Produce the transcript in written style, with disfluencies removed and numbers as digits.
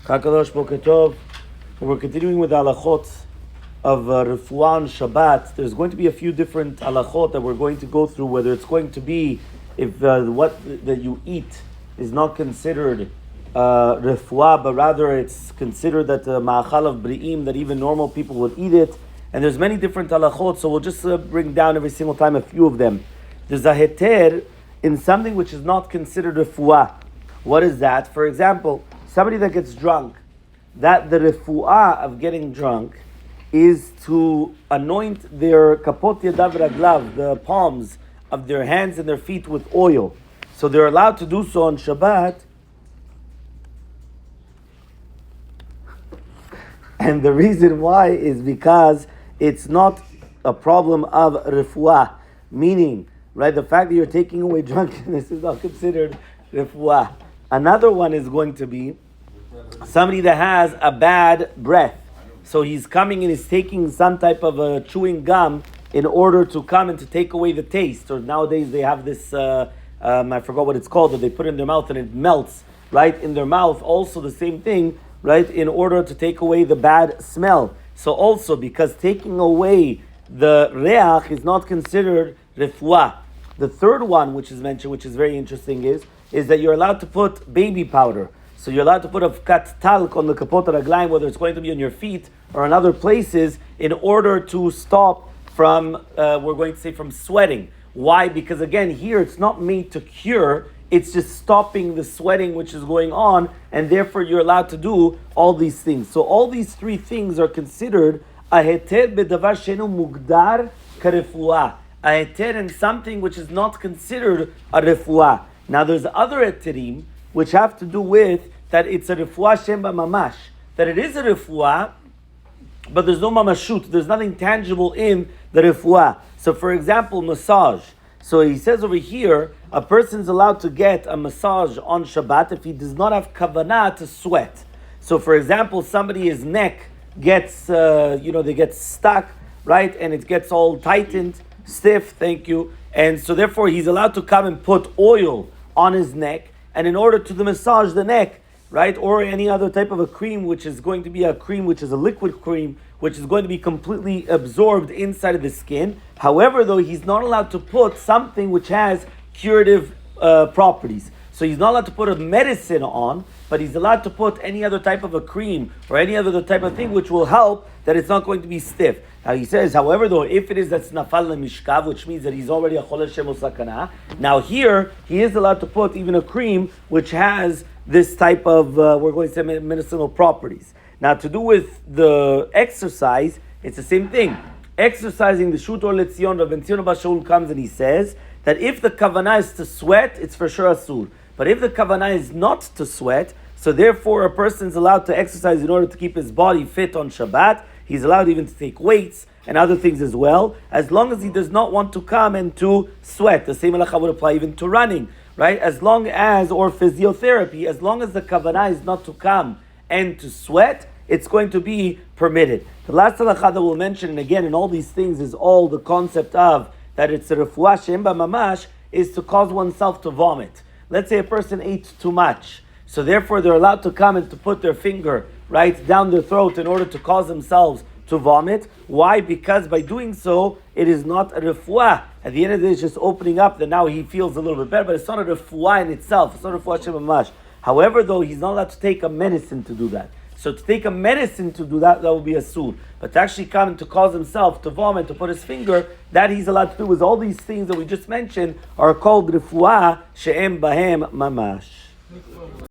Kakadosh Boker Tov. We're continuing with the halachot of refuah on Shabbat. There's going to be a few different halachot that we're going to go through, whether it's going to be if what that you eat is not considered refuah, but rather it's considered that ma'achal of bri'im, that even normal people would eat it. And there's many different halachot, so we'll just bring down every single time a few of them. There's a heter in something which is not considered refuah. What is that? For example, somebody that gets drunk, that the refuah of getting drunk is to anoint their kapot yadav raglav, the palms of their hands and their feet with oil. So they're allowed to do so on Shabbat. And the reason why is because it's not a problem of refuah, meaning, right, the fact that you're taking away drunkenness is not considered refuah. Another one is going to be somebody that has a bad breath. So he's coming and he's taking some type of a chewing gum in order to come and to take away the taste. Or nowadays they have this, I forgot what it's called, that they put in their mouth and it melts, right, in their mouth. Also the same thing, right, in order to take away the bad smell. So also, because taking away the reach is not considered refuah. The third one, which is mentioned, which is very interesting, is that you're allowed to put baby powder. So you're allowed to put a kat talc on the kapot raglayim, whether it's going to be on your feet or on other places, in order to stop from, we're going to say, from sweating. Why? Because again, here it's not made to cure, it's just stopping the sweating which is going on, and therefore you're allowed to do all these things. So all these three things are considered a heter bedavar shenu mugdar karefuah. A heter in something which is not considered a refuah. Now there's other heterim which have to do with that it's a refuah shemba mamash, that it is a refuah, but there's no mamashut, there's nothing tangible in the refuah. So for example, massage. So he says over here, a person's allowed to get a massage on Shabbat if he does not have kavanah to sweat. So for example, somebody's neck gets, they get stuck, right? And it gets all tightened, stiff, thank you. And so therefore he's allowed to come and put oil on his neck, and in order to massage the neck, right, or any other type of a cream, which is going to be a cream, which is a liquid cream, which is going to be completely absorbed inside of the skin. However, though, he's not allowed to put something which has curative properties. So he's not allowed to put a medicine on, but he's allowed to put any other type of a cream or any other type of thing which will help that it's not going to be stiff. Now he says, however, though, if it is that's nafal lemishkav, which means that he's already a chol Hashem sakana, now here he is allowed to put even a cream which has this type of, we're going to say, medicinal properties. Now to do with the exercise, it's the same thing. Exercising the shut or letzion, Rav Ben Zion Bar Shaul comes and he says that if the kavanah is to sweat, it's for sure asur. But if the kavanah is not to sweat, so therefore a person is allowed to exercise in order to keep his body fit on Shabbat. He's allowed even to take weights and other things as well, as long as he does not want to come and to sweat. The same halacha would apply even to running, right? As long as, or physiotherapy, as long as the kavanah is not to come and to sweat, it's going to be permitted. The last halacha that we'll mention, and again in all these things, is all the concept of that it's a refuah shemba mamash, is to cause oneself to vomit. Let's say a person ate too much, so therefore they're allowed to come and to put their finger right down their throat in order to cause themselves to vomit. Why? Because by doing so, it is not a refuah. At the end of the day, it's just opening up that now he feels a little bit better, but it's not a refuah in itself. It's not a refuah shemba mamash. However, though, he's not allowed to take a medicine to do that. So to take a medicine to do that, that will be a sur. But to actually come and to cause himself to vomit, to put his finger, that he's allowed to do. Is all these things that we just mentioned are called refuah she'em bahem mamash.